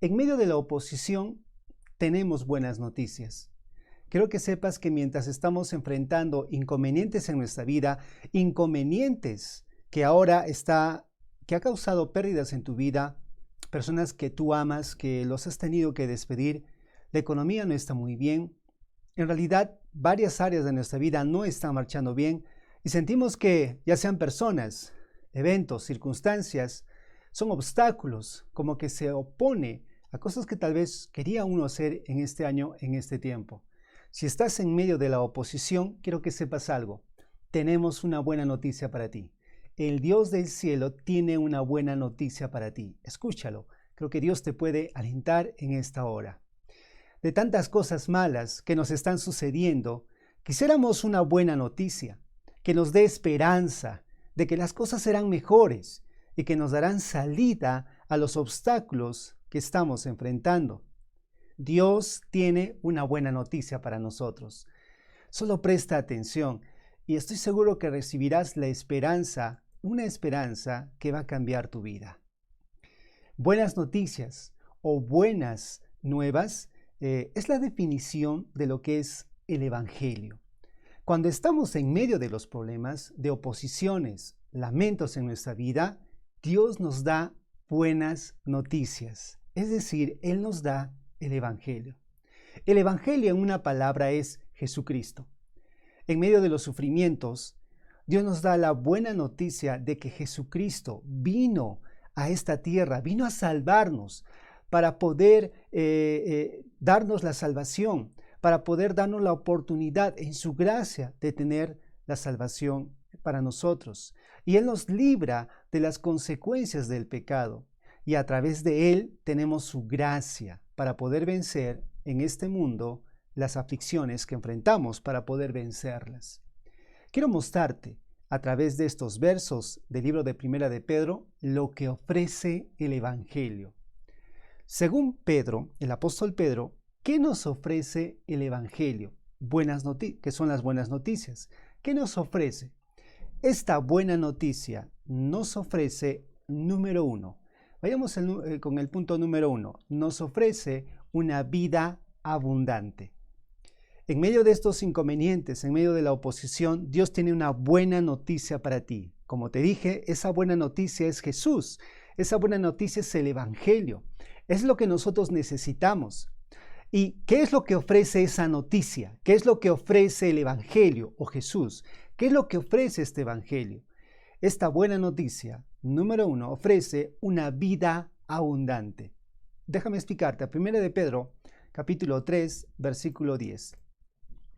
En medio de la oposición tenemos buenas noticias. Quiero que sepas que mientras estamos enfrentando inconvenientes en nuestra vida, inconvenientes que que ha causado pérdidas en tu vida, personas que tú amas, que los has tenido que despedir, la economía no está muy bien, en realidad varias áreas de nuestra vida no están marchando bien y sentimos que ya sean personas, eventos, circunstancias, son obstáculos, como que se opone a cosas que tal vez quería uno hacer en este año, en este tiempo. Si estás en medio de la oposición, quiero que sepas algo. Tenemos una buena noticia para ti. El Dios del cielo tiene una buena noticia para ti. Escúchalo. Creo que Dios te puede alentar en esta hora. De tantas cosas malas que nos están sucediendo, quisiéramos una buena noticia, que nos dé esperanza de que las cosas serán mejores y que nos darán salida a los obstáculos que estamos enfrentando. Dios tiene una buena noticia para nosotros. Solo presta atención y estoy seguro que recibirás la esperanza, una esperanza que va a cambiar tu vida. Buenas noticias o buenas nuevas es la definición de lo que es el Evangelio. Cuando estamos en medio de los problemas, de oposiciones, lamentos en nuestra vida, Dios nos da buenas noticias. Es decir, Él nos da el Evangelio. El Evangelio en una palabra es Jesucristo. En medio de los sufrimientos, Dios nos da la buena noticia de que Jesucristo vino a esta tierra, vino a salvarnos para poder darnos la salvación, para poder darnos la oportunidad en su gracia de tener la salvación para nosotros. Y Él nos libra de las consecuencias del pecado. Y a través de Él tenemos su gracia para poder vencer en este mundo las aflicciones que enfrentamos, para poder vencerlas. Quiero mostrarte a través de estos versos del libro de Primera de Pedro lo que ofrece el Evangelio. Según Pedro, el apóstol Pedro, ¿qué nos ofrece el Evangelio? ¿Qué son las buenas noticias? ¿Qué nos ofrece? Esta buena noticia nos ofrece, número uno, vayamos con el punto número uno, nos ofrece una vida abundante. En medio de estos inconvenientes, en medio de la oposición, Dios tiene una buena noticia para ti. Como te dije, esa buena noticia es Jesús. Esa buena noticia es el Evangelio. Es lo que nosotros necesitamos. ¿Y qué es lo que ofrece esa noticia? ¿Qué es lo que ofrece el Evangelio o Jesús? ¿Qué es lo que ofrece este Evangelio? Esta buena noticia, número uno, ofrece una vida abundante. Déjame explicarte. Primera de Pedro, capítulo 3, versículo 10.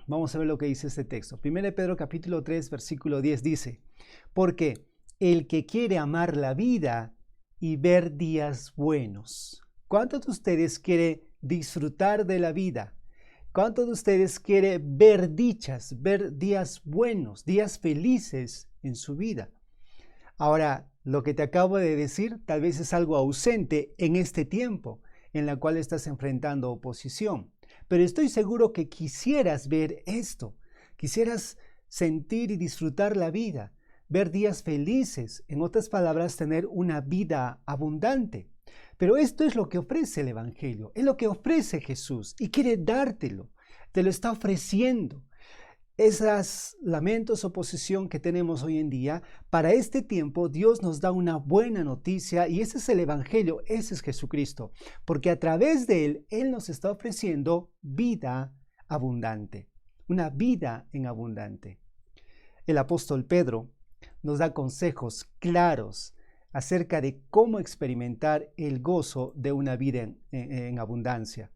Vamos a ver lo que dice este texto. Primera de Pedro, capítulo 3, versículo 10 dice: porque el que quiere amar la vida y ver días buenos. ¿Cuántos de ustedes quiere disfrutar de la vida? ¿Cuántos de ustedes quiere ver dichas, ver días buenos, días felices en su vida? Ahora, lo que te acabo de decir tal vez es algo ausente en este tiempo en la cual estás enfrentando oposición. Pero estoy seguro que quisieras ver esto, quisieras sentir y disfrutar la vida, ver días felices, en otras palabras, tener una vida abundante. Pero esto es lo que ofrece el Evangelio, es lo que ofrece Jesús y quiere dártelo, te lo está ofreciendo. Esos lamentos, oposición que tenemos hoy en día, para este tiempo Dios nos da una buena noticia y ese es el Evangelio, ese es Jesucristo, porque a través de Él, Él nos está ofreciendo vida abundante, una vida en abundante. El apóstol Pedro nos da consejos claros acerca de cómo experimentar el gozo de una vida en abundancia.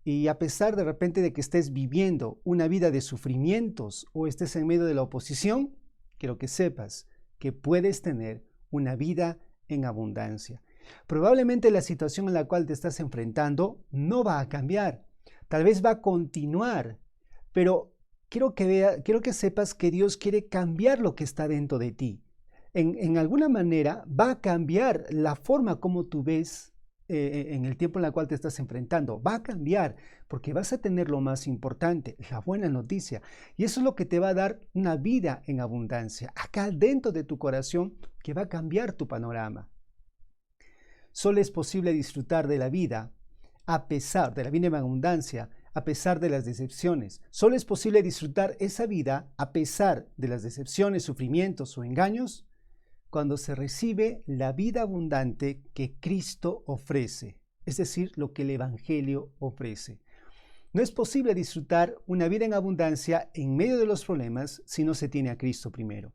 Y a pesar de repente de que estés viviendo una vida de sufrimientos o estés en medio de la oposición, quiero que sepas que puedes tener una vida en abundancia. Probablemente la situación en la cual te estás enfrentando no va a cambiar, tal vez va a continuar, pero quiero que sepas que Dios quiere cambiar lo que está dentro de ti. En alguna manera va a cambiar la forma como tú ves en el tiempo en el cual te estás enfrentando. Va a cambiar porque vas a tener lo más importante, la buena noticia. Y eso es lo que te va a dar una vida en abundancia, acá dentro de tu corazón, que va a cambiar tu panorama. Solo es posible disfrutar de la vida a pesar de la vida en abundancia, a pesar de las decepciones. Solo es posible disfrutar esa vida a pesar de las decepciones, sufrimientos o engaños cuando se recibe la vida abundante que Cristo ofrece, es decir, lo que el Evangelio ofrece. No es posible disfrutar una vida en abundancia en medio de los problemas si no se tiene a Cristo primero.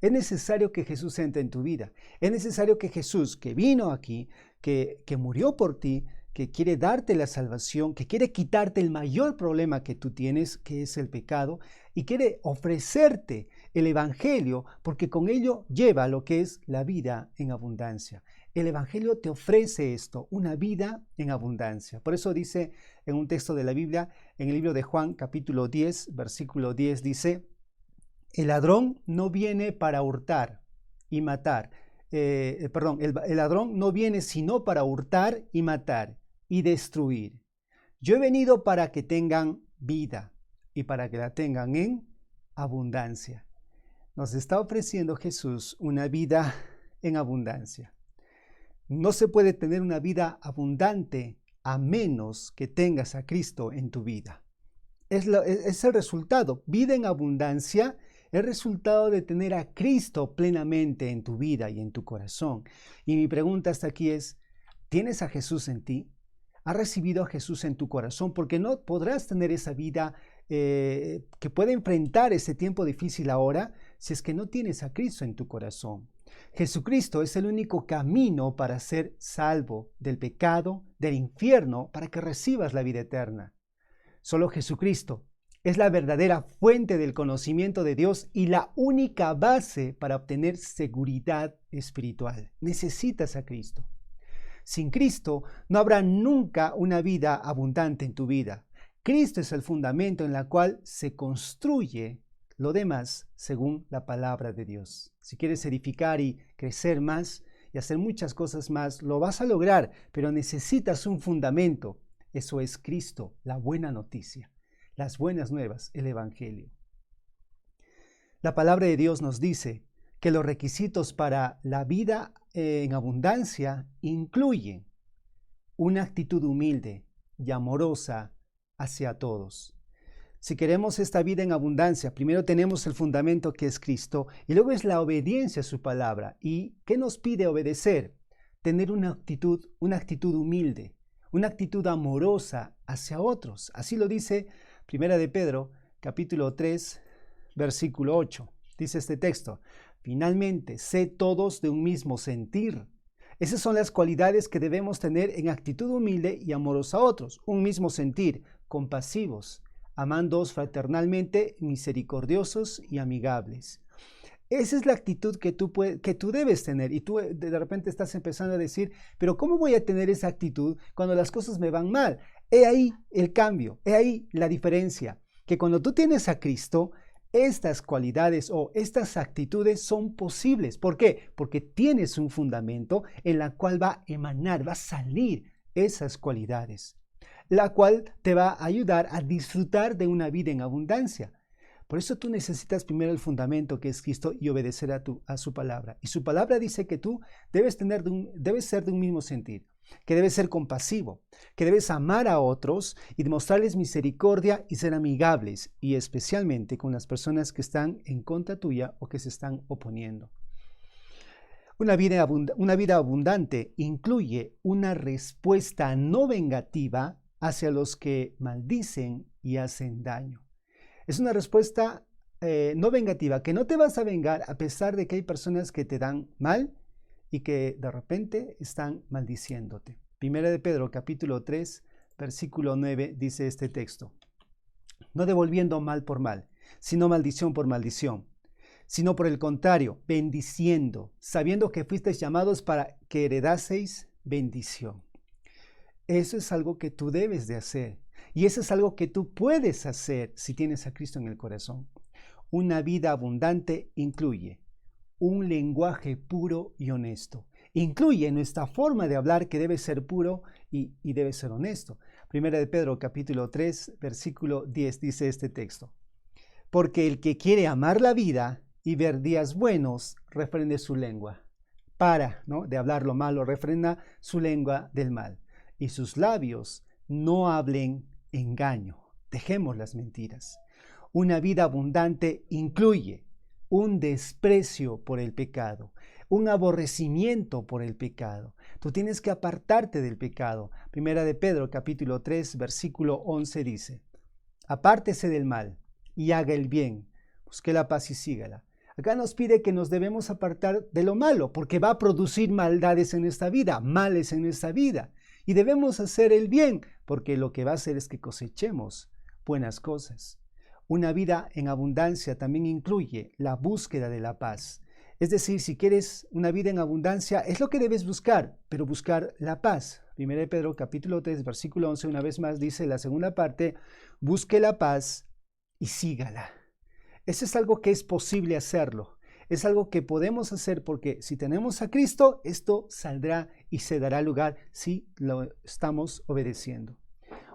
Es necesario que Jesús entre en tu vida. Es necesario que Jesús, que vino aquí, que murió por ti, que quiere darte la salvación, que quiere quitarte el mayor problema que tú tienes, que es el pecado, y quiere ofrecerte el Evangelio, porque con ello lleva lo que es la vida en abundancia. El Evangelio te ofrece esto, una vida en abundancia. Por eso dice en un texto de la Biblia, en el libro de Juan, capítulo 10, versículo 10, dice: el ladrón no viene para hurtar y matar. El ladrón no viene sino para hurtar y matar y destruir. Yo he venido para que tengan vida y para que la tengan en abundancia. Nos está ofreciendo Jesús una vida en abundancia. No se puede tener una vida abundante a menos que tengas a Cristo en tu vida. Es el resultado. Vida en abundancia es el resultado de tener a Cristo plenamente en tu vida y en tu corazón. Y mi pregunta hasta aquí es: ¿tienes a Jesús en ti? ¿Has recibido a Jesús en tu corazón? Porque no podrás tener esa vida que puede enfrentar ese tiempo difícil ahora si es que no tienes a Cristo en tu corazón. Jesucristo es el único camino para ser salvo del pecado, del infierno, para que recibas la vida eterna. Solo Jesucristo es la verdadera fuente del conocimiento de Dios y la única base para obtener seguridad espiritual. Necesitas a Cristo. Sin Cristo no habrá nunca una vida abundante en tu vida. Cristo es el fundamento en el cual se construye lo demás según la palabra de Dios. Si quieres edificar y crecer más y hacer muchas cosas más, lo vas a lograr, pero necesitas un fundamento. Eso es Cristo, la buena noticia, las buenas nuevas, el Evangelio. La palabra de Dios nos dice que los requisitos para la vida en abundancia incluyen una actitud humilde y amorosa hacia todos. Si queremos esta vida en abundancia, primero tenemos el fundamento que es Cristo y luego es la obediencia a su palabra. ¿Y qué nos pide obedecer? Tener una actitud humilde, una actitud amorosa hacia otros. Así lo dice Primera de Pedro, capítulo 3, versículo 8. Dice este texto: finalmente, sé todos de un mismo sentir. Esas son las cualidades que debemos tener en actitud humilde y amorosa a otros. Un mismo sentir, compasivos, amándoos fraternalmente, misericordiosos y amigables. Esa es la actitud que tú debes tener. Y tú de repente estás empezando a decir: pero ¿cómo voy a tener esa actitud cuando las cosas me van mal? He ahí el cambio, he ahí la diferencia. Que cuando tú tienes a Cristo, estas cualidades o estas actitudes son posibles. ¿Por qué? Porque tienes un fundamento en la cual va a emanar, va a salir esas cualidades, la cual te va a ayudar a disfrutar de una vida en abundancia. Por eso tú necesitas primero el fundamento que es Cristo y obedecer a su palabra. Y su palabra dice que tú debes ser de un mismo sentir, que debes ser compasivo, que debes amar a otros y demostrarles misericordia y ser amigables, y especialmente con las personas que están en contra tuya o que se están oponiendo. Una vida abundante incluye una respuesta no vengativa hacia los que maldicen y hacen daño. Es una respuesta no vengativa, que no te vas a vengar a pesar de que hay personas que te dan mal y que de repente están maldiciéndote. Primera de Pedro, capítulo 3, versículo 9, dice este texto: no devolviendo mal por mal, sino maldición por maldición, sino por el contrario, bendiciendo, sabiendo que fuisteis llamados para que heredaseis bendición. Eso es algo que tú debes de hacer. Y eso es algo que tú puedes hacer si tienes a Cristo en el corazón. Una vida abundante incluye un lenguaje puro y honesto. Incluye nuestra forma de hablar, que debe ser puro y debe ser honesto. Primera de Pedro, capítulo 3, versículo 10, dice este texto: porque el que quiere amar la vida y ver días buenos, refrene su lengua. para, ¿no?, de hablar lo malo, refrena su lengua del mal, y sus labios no hablen engaño. Dejemos las mentiras. Una vida abundante incluye un desprecio por el pecado, un aborrecimiento por el pecado. Tú tienes que apartarte del pecado. Primera de Pedro, capítulo 3, versículo 11 dice: apártese del mal y haga el bien, busque la paz y sígala. Acá nos pide que nos debemos apartar de lo malo, porque va a producir maldades en esta vida, males en esta vida. Y debemos hacer el bien, porque lo que va a hacer es que cosechemos buenas cosas. Una vida en abundancia también incluye la búsqueda de la paz. Es decir, si quieres una vida en abundancia, es lo que debes buscar, pero buscar la paz. 1 Pedro capítulo 3, versículo 11, una vez más dice la segunda parte: busque la paz y sígala. Eso es algo que es posible hacerlo. Es algo que podemos hacer porque si tenemos a Cristo, esto saldrá y se dará lugar si lo estamos obedeciendo.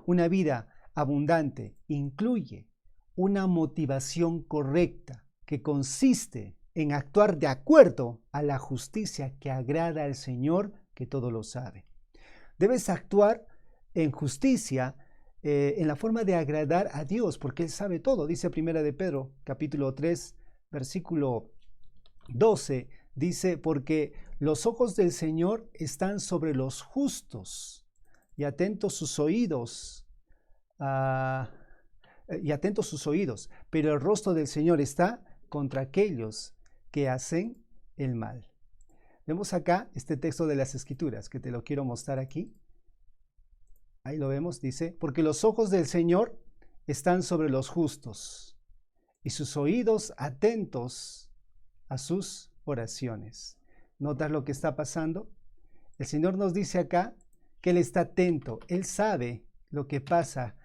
Una vida abundante incluye una motivación correcta que consiste en actuar de acuerdo a la justicia que agrada al Señor, que todo lo sabe. Debes actuar en justicia, en la forma de agradar a Dios, porque Él sabe todo. Dice 1 de Pedro, capítulo 3, versículo 12, dice: porque los ojos del Señor están sobre los justos y atentos sus oídos, pero el rostro del Señor está contra aquellos que hacen el mal. Vemos acá este texto de las Escrituras, que te lo quiero mostrar aquí. Ahí lo vemos, dice: porque los ojos del Señor están sobre los justos y sus oídos atentos a sus oraciones. ¿Notas lo que está pasando? El Señor nos dice acá que Él está atento, Él sabe lo que pasa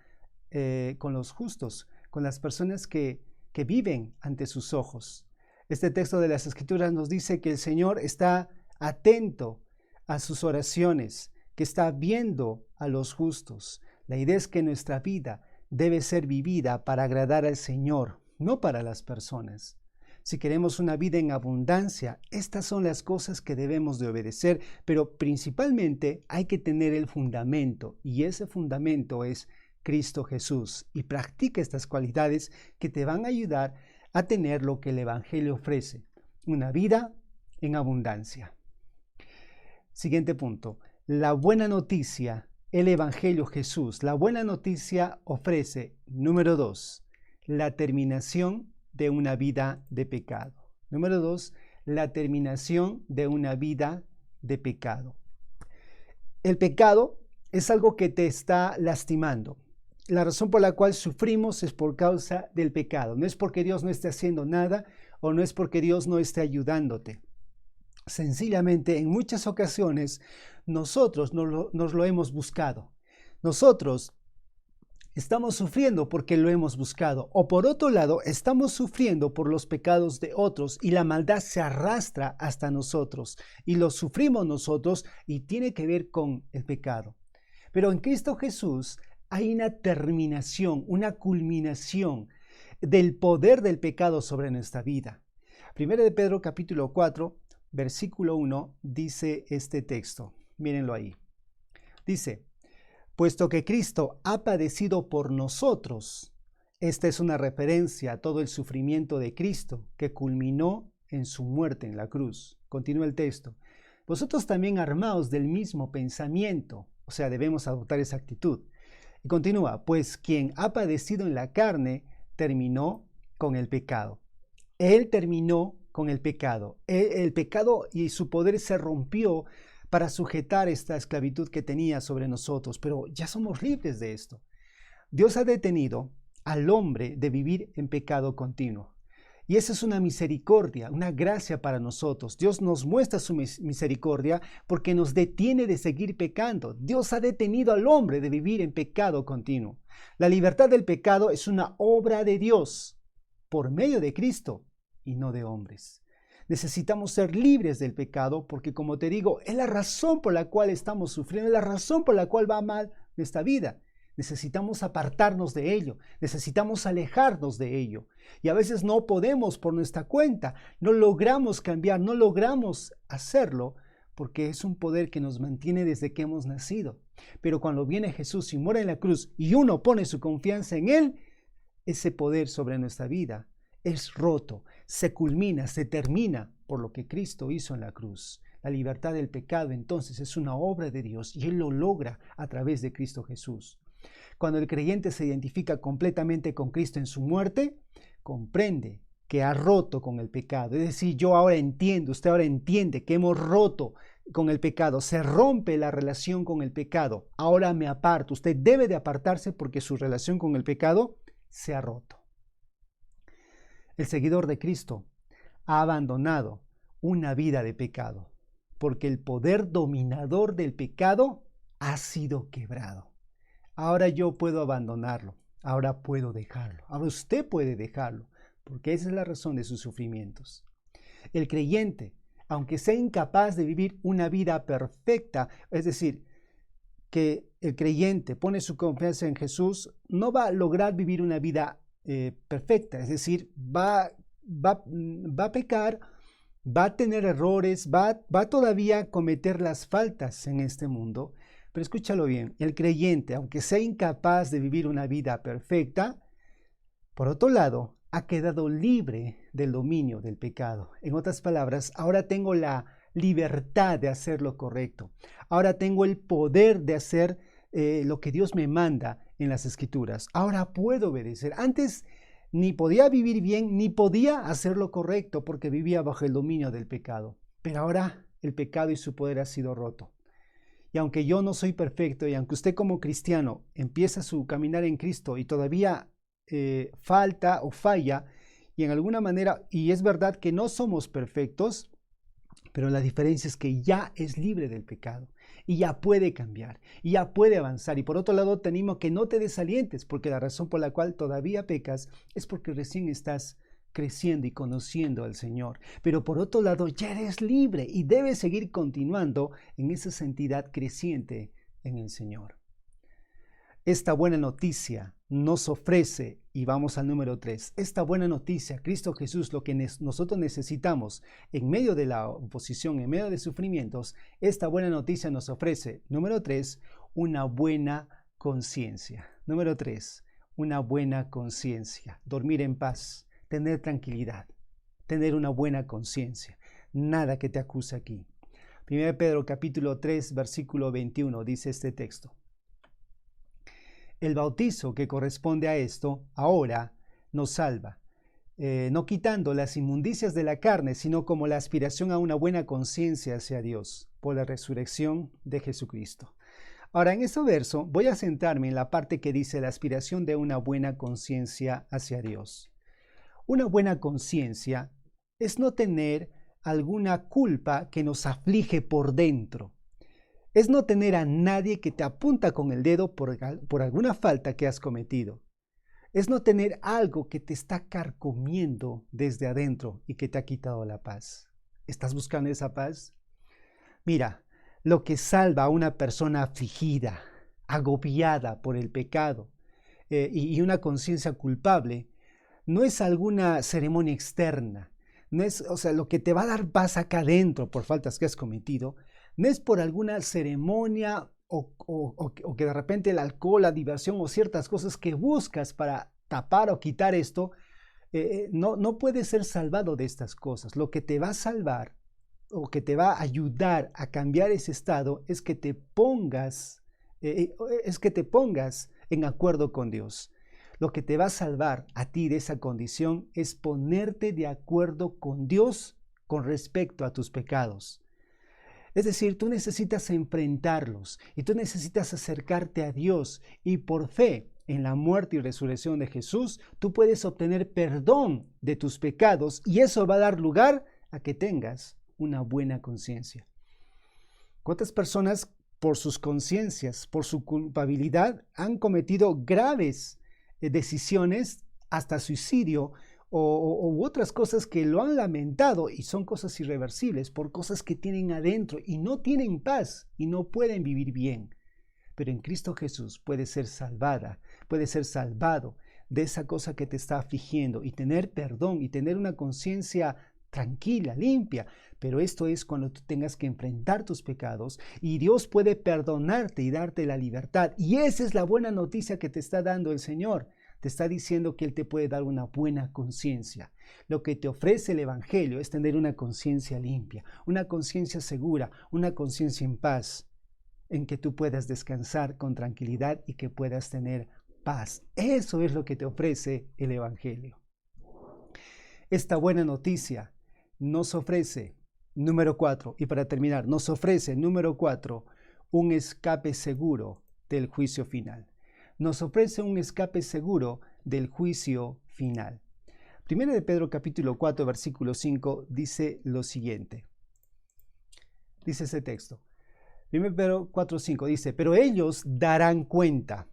con los justos, con las personas que viven ante sus ojos. Este texto de las Escrituras nos dice que el Señor está atento a sus oraciones, que está viendo a los justos. La idea es que nuestra vida debe ser vivida para agradar al Señor, no para las personas. Si queremos una vida en abundancia, estas son las cosas que debemos de obedecer, pero principalmente hay que tener el fundamento, y ese fundamento es Cristo Jesús. Y practica estas cualidades que te van a ayudar a tener lo que el Evangelio ofrece: una vida en abundancia. Siguiente punto. La buena noticia, el Evangelio Jesús. La buena noticia ofrece, número 2, la terminación de una vida de pecado. Número 2, la terminación de una vida de pecado. El pecado es algo que te está lastimando. La razón por la cual sufrimos es por causa del pecado. No es porque Dios no esté haciendo nada o no es porque Dios no esté ayudándote. Sencillamente, en muchas ocasiones, nosotros nos lo hemos buscado. Nosotros estamos sufriendo porque lo hemos buscado. O por otro lado, estamos sufriendo por los pecados de otros y la maldad se arrastra hasta nosotros y lo sufrimos nosotros y tiene que ver con el pecado. Pero en Cristo Jesús hay una terminación, una culminación del poder del pecado sobre nuestra vida. 1 de Pedro capítulo 4, versículo 1 dice este texto. Mírenlo ahí. Dice: puesto que Cristo ha padecido por nosotros. Esta es una referencia a todo el sufrimiento de Cristo que culminó en su muerte en la cruz. Continúa el texto. Vosotros también armaos del mismo pensamiento. O sea, debemos adoptar esa actitud. Y continúa: pues quien ha padecido en la carne terminó con el pecado. Él terminó con el pecado. El pecado y su poder se rompió para sujetar esta esclavitud que tenía sobre nosotros, pero ya somos libres de esto. Dios ha detenido al hombre de vivir en pecado continuo. Y esa es una misericordia, una gracia para nosotros. Dios nos muestra su misericordia porque nos detiene de seguir pecando. Dios ha detenido al hombre de vivir en pecado continuo. La libertad del pecado es una obra de Dios por medio de Cristo y no de hombres. Necesitamos ser libres del pecado porque, como te digo, es la razón por la cual estamos sufriendo, es la razón por la cual va mal nuestra vida. necesitamos apartarnos de ello, necesitamos alejarnos de ello. Y a veces no podemos por nuestra cuenta, no logramos cambiar, no logramos hacerlo, porque es un poder que nos mantiene desde que hemos nacido. Pero cuando viene Jesús y muere en la cruz y uno pone su confianza en Él, ese poder sobre nuestra vida es roto, se culmina, se termina por lo que Cristo hizo en la cruz. La libertad del pecado entonces es una obra de Dios y Él lo logra a través de Cristo Jesús. Cuando el creyente se identifica completamente con Cristo en su muerte, comprende que ha roto con el pecado. Es decir, yo ahora entiendo, usted ahora entiende que hemos roto con el pecado, se rompe la relación con el pecado. Ahora me aparto. Usted debe de apartarse porque su relación con el pecado se ha roto. El seguidor de Cristo ha abandonado una vida de pecado, porque el poder dominador del pecado ha sido quebrado. Ahora yo puedo abandonarlo, ahora puedo dejarlo, ahora usted puede dejarlo, porque esa es la razón de sus sufrimientos. El creyente, aunque sea incapaz de vivir una vida perfecta, es decir, que el creyente pone su confianza en Jesús, no va a lograr vivir una vida perfecta, es decir, va a pecar, va a tener errores, va todavía a cometer las faltas en este mundo. Pero escúchalo bien, el creyente, aunque sea incapaz de vivir una vida perfecta, por otro lado, ha quedado libre del dominio del pecado. En otras palabras, ahora tengo la libertad de hacer lo correcto. Ahora tengo el poder de hacer lo que Dios me manda en las Escrituras. Ahora puedo obedecer. Antes ni podía vivir bien, ni podía hacer lo correcto porque vivía bajo el dominio del pecado. Pero ahora el pecado y su poder ha sido roto. Y aunque yo no soy perfecto, y aunque usted como cristiano empieza su caminar en Cristo y todavía falta o falla, y en alguna manera, y es verdad que no somos perfectos, pero la diferencia es que ya es libre del pecado y ya puede cambiar y ya puede avanzar. Y por otro lado, te animo a que no te desalientes, porque la razón por la cual todavía pecas es porque recién estás creciendo y conociendo al Señor. Pero por otro lado, ya eres libre y debes seguir continuando en esa santidad creciente en el Señor. Esta buena noticia nos ofrece, y vamos al número 3, esta buena noticia, Cristo Jesús, lo que nosotros necesitamos en medio de la oposición, en medio de sufrimientos, esta buena noticia nos ofrece, número 3, una buena conciencia. Número 3, una buena conciencia, dormir en paz, tener tranquilidad, tener una buena conciencia, nada que te acuse aquí. 1 Pedro capítulo 3, versículo 21 dice este texto. El bautizo que corresponde a esto ahora nos salva, no quitando las inmundicias de la carne, sino como la aspiración a una buena conciencia hacia Dios por la resurrección de Jesucristo. Ahora, en este verso voy a centrarme en la parte que dice la aspiración de una buena conciencia hacia Dios. Una buena conciencia es no tener alguna culpa que nos aflige por dentro. Es no tener a nadie que te apunta con el dedo por alguna falta que has cometido. Es no tener algo que te está carcomiendo desde adentro y que te ha quitado la paz. ¿Estás buscando esa paz? Mira, lo que salva a una persona afligida, agobiada por el pecado y una conciencia culpable, no es alguna ceremonia externa, no es, lo que te va a dar paz acá adentro por faltas que has cometido, no es por alguna ceremonia o que de repente el alcohol, la diversión o ciertas cosas que buscas para tapar o quitar esto, no puedes ser salvado de estas cosas. Lo que te va a salvar o que te va a ayudar a cambiar ese estado es que te pongas en acuerdo con Dios. Lo que te va a salvar a ti de esa condición es ponerte de acuerdo con Dios con respecto a tus pecados. Es decir, tú necesitas enfrentarlos y tú necesitas acercarte a Dios y por fe en la muerte y resurrección de Jesús, tú puedes obtener perdón de tus pecados y eso va a dar lugar a que tengas una buena conciencia. ¿Cuántas personas por sus conciencias, por su culpabilidad, han cometido graves decisiones, hasta suicidio u otras cosas que lo han lamentado y son cosas irreversibles por cosas que tienen adentro y no tienen paz y no pueden vivir bien? pero en Cristo Jesús puedes ser salvada, puedes ser salvado de esa cosa que te está afligiendo y tener perdón y tener una conciencia tranquila, limpia. Pero esto es cuando tú tengas que enfrentar tus pecados y Dios puede perdonarte y darte la libertad. Y esa es la buena noticia que te está dando el Señor. Te está diciendo que Él te puede dar una buena conciencia. Lo que te ofrece el Evangelio es tener una conciencia limpia, una conciencia segura, una conciencia en paz, en que tú puedas descansar con tranquilidad y que puedas tener paz. Eso es lo que te ofrece el Evangelio. Esta buena noticia nos ofrece, número 4, y para terminar, nos ofrece, número 4, un escape seguro del juicio final. Nos ofrece un escape seguro del juicio final. Primero de Pedro capítulo 4, versículo 5 dice lo siguiente. Dice ese texto. 1 Pedro 4, 5 dice, pero ellos darán cuenta.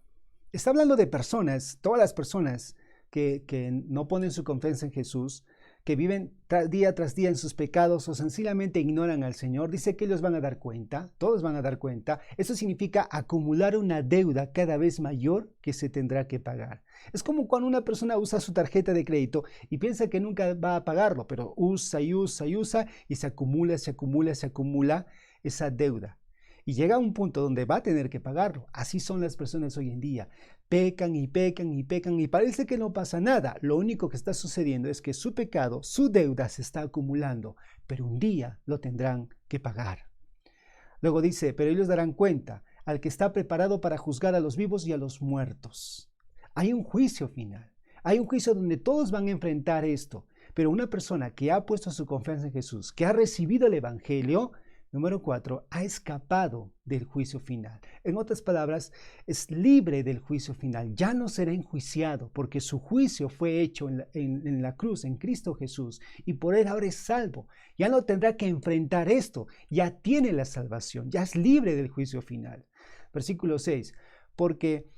Está hablando de personas, todas las personas que no ponen su confianza en Jesús, que viven día tras día en sus pecados o sencillamente ignoran al Señor. Dice que ellos van a dar cuenta, todos van a dar cuenta. Eso significa acumular una deuda cada vez mayor que se tendrá que pagar. Es como cuando una persona usa su tarjeta de crédito y piensa que nunca va a pagarlo, pero usa y usa y usa y se acumula esa deuda. Y llega a un punto donde va a tener que pagarlo. Así son las personas hoy en día. Pecan y pecan y pecan y parece que no pasa nada. Lo único que está sucediendo es que su pecado, su deuda se está acumulando, pero un día lo tendrán que pagar. Luego dice, pero ellos darán cuenta al que está preparado para juzgar a los vivos y a los muertos. Hay un juicio final. Hay un juicio donde todos van a enfrentar esto. Pero una persona que ha puesto su confianza en Jesús, que ha recibido el Evangelio, número 4, ha escapado del juicio final. En otras palabras, es libre del juicio final. Ya no será enjuiciado porque su juicio fue hecho en la cruz, en Cristo Jesús. Y por él ahora es salvo. Ya no tendrá que enfrentar esto. Ya tiene la salvación. Ya es libre del juicio final. Versículo 6. Porque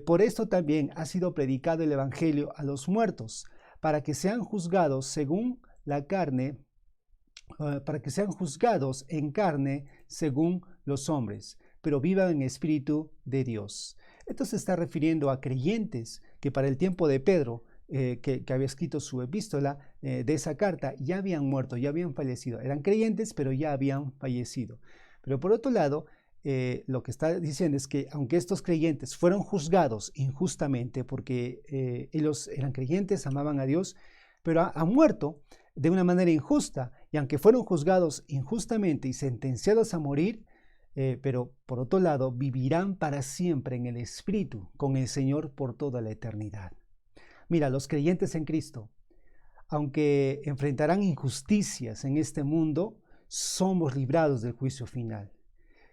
por esto también ha sido predicado el Evangelio a los muertos, para que sean juzgados según la carne, para que sean juzgados en carne según los hombres, pero vivan en espíritu de Dios. Esto se está refiriendo a creyentes que para el tiempo de Pedro, que había escrito su epístola de esa carta, ya habían muerto, ya habían fallecido. Eran creyentes, pero ya habían fallecido. Pero por otro lado, lo que está diciendo es que aunque estos creyentes fueron juzgados injustamente, porque ellos eran creyentes, amaban a Dios, pero han muerto de una manera injusta, y aunque fueron juzgados injustamente y sentenciados a morir, pero por otro lado vivirán para siempre en el Espíritu con el Señor por toda la eternidad. Mira, los creyentes en Cristo, aunque enfrentarán injusticias en este mundo, somos librados del juicio final.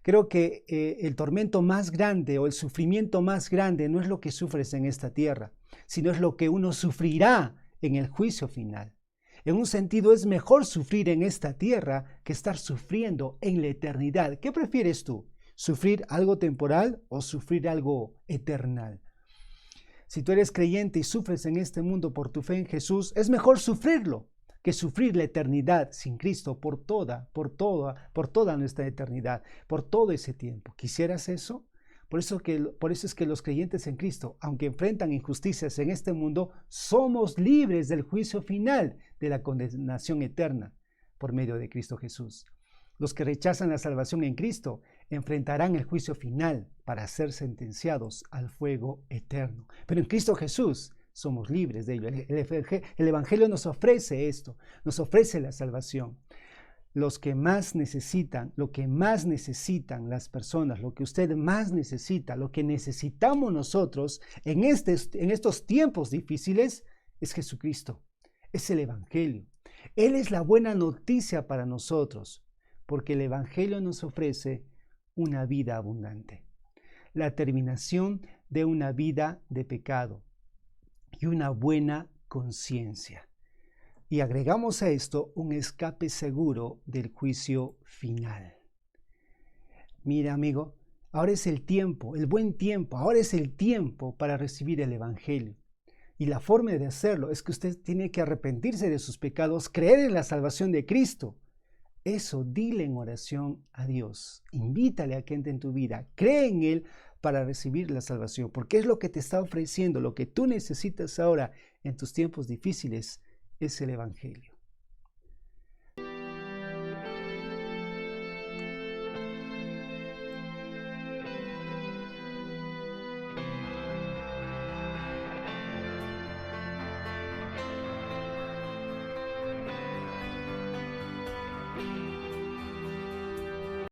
Creo que el tormento más grande o el sufrimiento más grande no es lo que sufres en esta tierra, sino es lo que uno sufrirá en el juicio final. En un sentido, es mejor sufrir en esta tierra que estar sufriendo en la eternidad. ¿Qué prefieres tú? ¿Sufrir algo temporal o sufrir algo eternal? Si tú eres creyente y sufres en este mundo por tu fe en Jesús, es mejor sufrirlo que sufrir la eternidad sin Cristo por toda nuestra eternidad, por todo ese tiempo. ¿Quisieras eso? Por eso es que los creyentes en Cristo, aunque enfrentan injusticias en este mundo, somos libres del juicio final, de la condenación eterna, por medio de Cristo Jesús. Los que rechazan la salvación en Cristo enfrentarán el juicio final para ser sentenciados al fuego eterno. Pero en Cristo Jesús somos libres de ello. El Evangelio nos ofrece esto, nos ofrece la salvación. Los que más necesitan, lo que más necesitan las personas, lo que usted más necesita, lo que necesitamos nosotros en estos tiempos difíciles es Jesucristo, es el Evangelio. Él es la buena noticia para nosotros, porque el Evangelio nos ofrece una vida abundante, la terminación de una vida de pecado y una buena conciencia. Y agregamos a esto un escape seguro del juicio final. Mira, amigo, ahora es el tiempo, el buen tiempo, ahora es el tiempo para recibir el Evangelio. Y la forma de hacerlo es que usted tiene que arrepentirse de sus pecados, creer en la salvación de Cristo, Eso dile en oración a Dios. Invítale a que entre en tu vida. Cree en Él para recibir la salvación, porque es lo que te está ofreciendo. Lo que tú necesitas ahora en tus tiempos difíciles es el Evangelio.